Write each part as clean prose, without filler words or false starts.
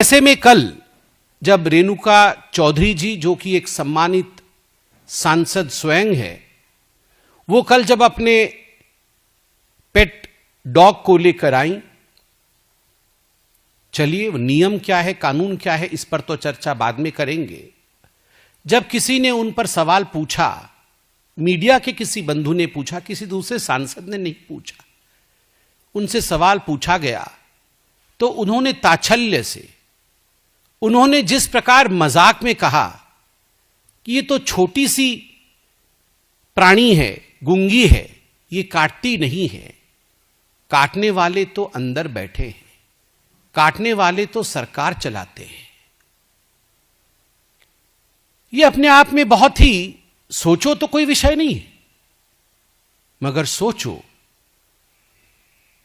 ऐसे में कल जब रेणुका चौधरी जी, जो कि एक सम्मानित सांसद स्वयं है, वो कल जब अपने पेट डॉग को लेकर आई, चलिए नियम क्या है, कानून क्या है, इस पर तो चर्चा बाद में करेंगे। जब किसी ने उन पर सवाल पूछा, मीडिया के किसी बंधु ने पूछा, किसी दूसरे सांसद ने नहीं पूछा, उनसे सवाल पूछा गया तो उन्होंने ताच्छल्य से, उन्होंने जिस प्रकार मजाक में कहा कि ये तो छोटी सी प्राणी है, गूंगी है, ये काटती नहीं है, काटने वाले तो अंदर बैठे हैं, काटने वाले तो सरकार चलाते हैं। ये अपने आप में बहुत ही, सोचो तो कोई विषय नहीं है, मगर सोचो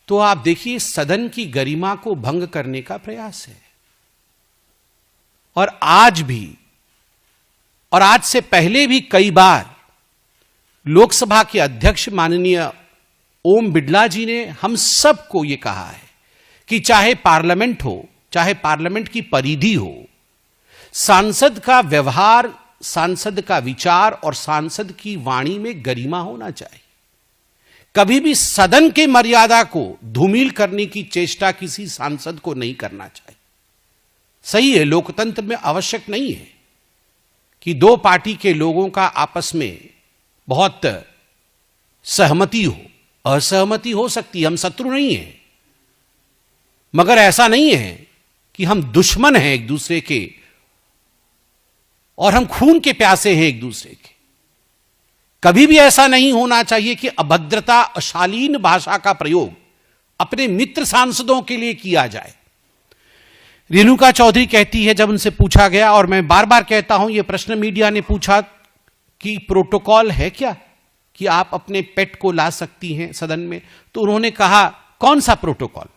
तो आप देखिए सदन की गरिमा को भंग करने का प्रयास है। और आज भी, और आज से पहले भी कई बार लोकसभा के अध्यक्ष माननीय ओम बिड़ला जी ने हम सबको यह कहा है कि चाहे पार्लियामेंट हो, चाहे पार्लियामेंट की परिधि हो, सांसद का व्यवहार, सांसद का विचार और सांसद की वाणी में गरिमा होना चाहिए। कभी भी सदन के मर्यादा को धूमिल करने की चेष्टा किसी सांसद को नहीं करना चाहिए। सही है, लोकतंत्र में आवश्यक नहीं है कि दो पार्टी के लोगों का आपस में बहुत सहमति हो, असहमति हो सकती है, हम शत्रु नहीं हैं, मगर ऐसा नहीं है कि हम दुश्मन हैं एक दूसरे के और हम खून के प्यासे हैं एक दूसरे के। कभी भी ऐसा नहीं होना चाहिए कि अभद्रता, अशालीन भाषा का प्रयोग अपने मित्र सांसदों के लिए किया जाए। रेणुका चौधरी कहती है, जब उनसे पूछा गया, और मैं बार बार कहता हूं, यह प्रश्न मीडिया ने पूछा कि प्रोटोकॉल है क्या कि आप अपने पेट को ला सकती हैं सदन में, तो उन्होंने कहा कौन सा प्रोटोकॉल।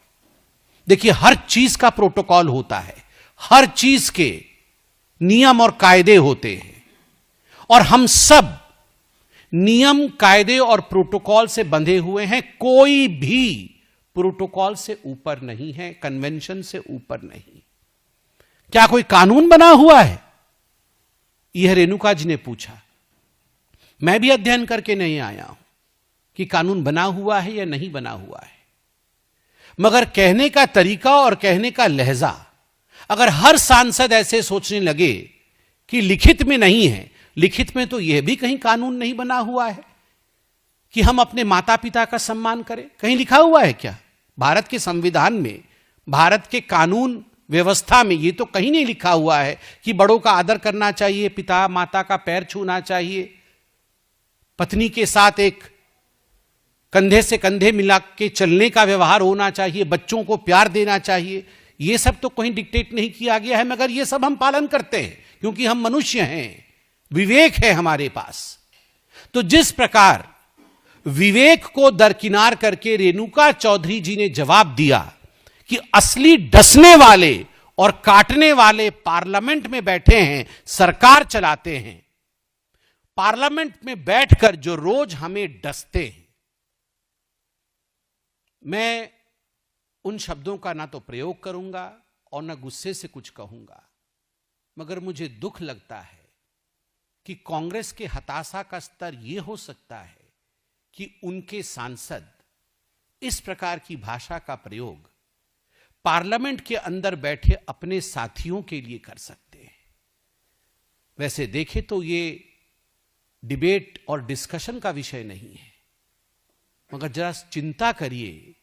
देखिए, हर चीज का प्रोटोकॉल होता है, हर चीज के नियम और कायदे होते हैं, और हम सब नियम, कायदे और प्रोटोकॉल से बंधे हुए हैं। कोई भी प्रोटोकॉल से ऊपर नहीं है, कन्वेंशन से ऊपर नहीं। क्या कोई कानून बना हुआ है? यह रेणुका जी ने पूछा। मैं भी अध्ययन करके नहीं आया हूं कि कानून बना हुआ है या नहीं बना हुआ है, मगर कहने का तरीका और कहने का लहजा, अगर हर सांसद ऐसे सोचने लगे कि लिखित में नहीं है, लिखित में तो यह भी कहीं कानून नहीं बना हुआ है कि हम अपने माता पिता का सम्मान करें। कहीं लिखा हुआ है क्या? भारत के संविधान में, भारत के कानून व्यवस्था में यह तो कहीं नहीं लिखा हुआ है कि बड़ों का आदर करना चाहिए, पिता माता का पैर छूना चाहिए, पत्नी के साथ एक कंधे से कंधे मिला के चलने का व्यवहार होना चाहिए, बच्चों को प्यार देना चाहिए। यह सब तो कहीं डिक्टेट नहीं किया गया है, मगर यह सब हम पालन करते हैं क्योंकि हम मनुष्य हैं, विवेक है हमारे पास। तो जिस प्रकार विवेक को दरकिनार करके रेणुका चौधरी जी ने जवाब दिया कि असली डसने वाले और काटने वाले पार्लियामेंट में बैठे हैं, सरकार चलाते हैं, पार्लियामेंट में बैठकर जो रोज हमें डसते हैं। मैं उन शब्दों का ना तो प्रयोग करूंगा और ना गुस्से से कुछ कहूंगा, मगर मुझे दुख लगता है कि कांग्रेस के हताशा का स्तर यह हो सकता है कि उनके सांसद इस प्रकार की भाषा का प्रयोग पार्लियामेंट के अंदर बैठे अपने साथियों के लिए कर सकते हैं। वैसे देखें तो यह डिबेट और डिस्कशन का विषय नहीं है, मगर जरा चिंता करिए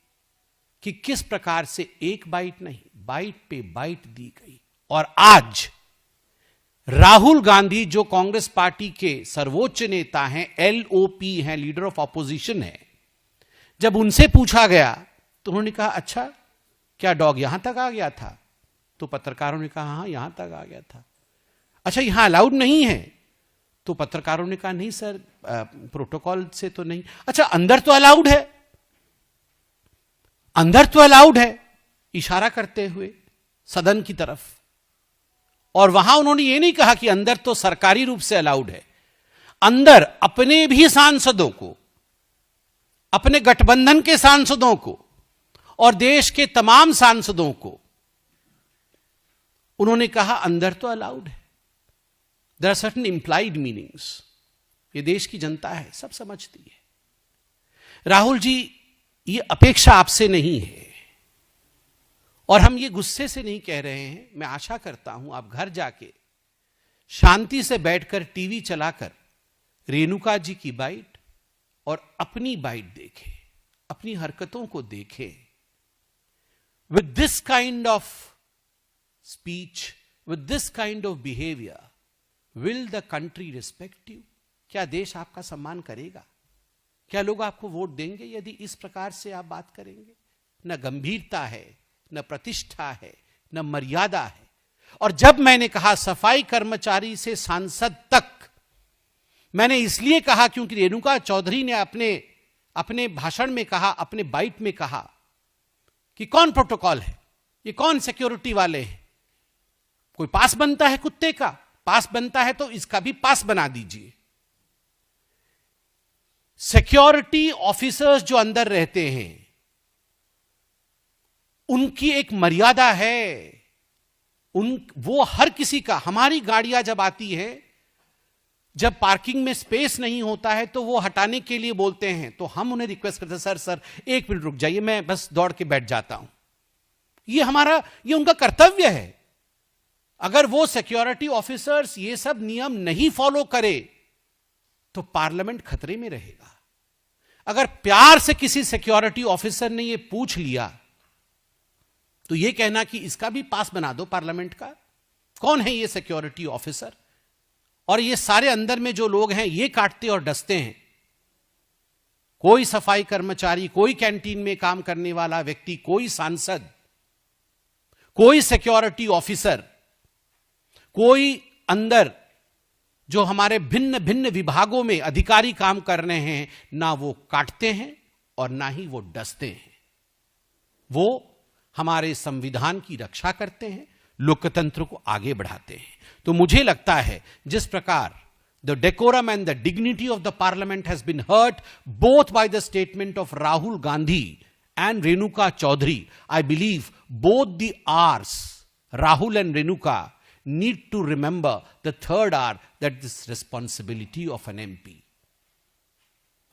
कि किस प्रकार से एक बाइट नहीं, बाइट पे बाइट दी गई। और आज राहुल गांधी, जो कांग्रेस पार्टी के सर्वोच्च नेता हैं, LOP हैं, लीडर ऑफ ऑपोजिशन है, जब उनसे पूछा गया तो उन्होंने कहा, अच्छा क्या डॉग यहां तक आ गया था? तो पत्रकारों ने कहा, हां यहां तक आ गया था। अच्छा यहां अलाउड नहीं है? तो पत्रकारों ने कहा, नहीं सर, प्रोटोकॉल से तो नहीं। अच्छा अंदर तो अलाउड है, अंदर तो अलाउड है, इशारा करते हुए सदन की तरफ। और वहां उन्होंने ये नहीं कहा कि अंदर तो सरकारी रूप से अलाउड है, अंदर अपने भी सांसदों को, अपने गठबंधन के सांसदों को और देश के तमाम सांसदों को उन्होंने कहा अंदर तो अलाउड है, there are certain implied meanings. ये देश की जनता है, सब समझती है। राहुल जी, ये अपेक्षा आपसे नहीं है और हम ये गुस्से से नहीं कह रहे हैं। मैं आशा करता हूं आप घर जाके शांति से बैठकर टीवी चलाकर रेणुका जी की बाइट और अपनी बाइट देखें, अपनी हरकतों को देखें। With this kind of speech, with this kind of behaviour, will the country respect you? क्या देश आपका सम्मान करेगा? क्या लोग आपको वोट देंगे यदि इस प्रकार से आप बात करेंगे? न गंभीरता है, न प्रतिष्ठा है, न मर्यादा है। और जब मैंने कहा सफाई कर्मचारी से सांसद तक, मैंने इसलिए कहा क्योंकि रेणुका चौधरी ने अपने भाषण में कहा, अपने बाइट में कहा कि कौन प्रोटोकॉल है, ये कौन सिक्योरिटी वाले हैं? कोई पास बनता है कुत्ते का? पास बनता है तो इसका भी पास बना दीजिए। सिक्योरिटी ऑफिसर्स जो अंदर रहते हैं उनकी एक मर्यादा है। वो हर किसी का, हमारी गाड़ियां जब आती है, जब पार्किंग में स्पेस नहीं होता है तो वो हटाने के लिए बोलते हैं, तो हम उन्हें रिक्वेस्ट करते हैं, सर 1 मिनट रुक जाइए, मैं बस दौड़ के बैठ जाता हूं। ये उनका कर्तव्य है। अगर वो सिक्योरिटी ऑफिसर्स ये सब नियम नहीं फॉलो करे तो पार्लियामेंट खतरे में रहेगा। अगर प्यार से किसी सिक्योरिटी ऑफिसर ने ये पूछ लिया तो ये कहना कि इसका भी पास बना दो पार्लियामेंट का। कौन है ये सिक्योरिटी ऑफिसर? और ये सारे अंदर में जो लोग हैं ये काटते और डसते हैं। कोई सफाई कर्मचारी, कोई कैंटीन में काम करने वाला व्यक्ति, कोई सांसद, कोई सिक्योरिटी ऑफिसर, कोई अंदर जो हमारे भिन्न भिन्न विभागों में अधिकारी काम कर रहे हैं, ना वो काटते हैं और ना ही वो डसते हैं। वो हमारे संविधान की रक्षा करते हैं, लोकतंत्र को आगे बढ़ाते हैं। तो मुझे लगता है जिस प्रकार the decorum and the dignity of the parliament has been hurt both by the statement of Rahul Gandhi and Renuka Chowdhury, I believe both the आर्स, Rahul and Renuka, need to remember the third R, that this responsibility of an MP.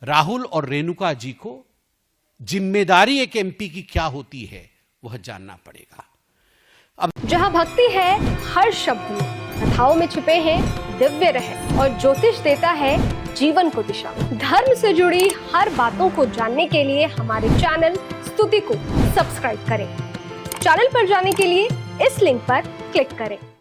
Rahul और रेणुका जी को जिम्मेदारी एक MP की क्या होती है वह जानना पड़ेगा। अब जहां भक्ति है हर शब्द में, कथाओं में छुपे हैं दिव्य रहस्य और ज्योतिष देता है जीवन को दिशा। धर्म से जुड़ी हर बातों को जानने के लिए हमारे चैनल स्तुति को सब्सक्राइब करें। चैनल पर जाने के लिए इस लिंक पर क्लिक करें।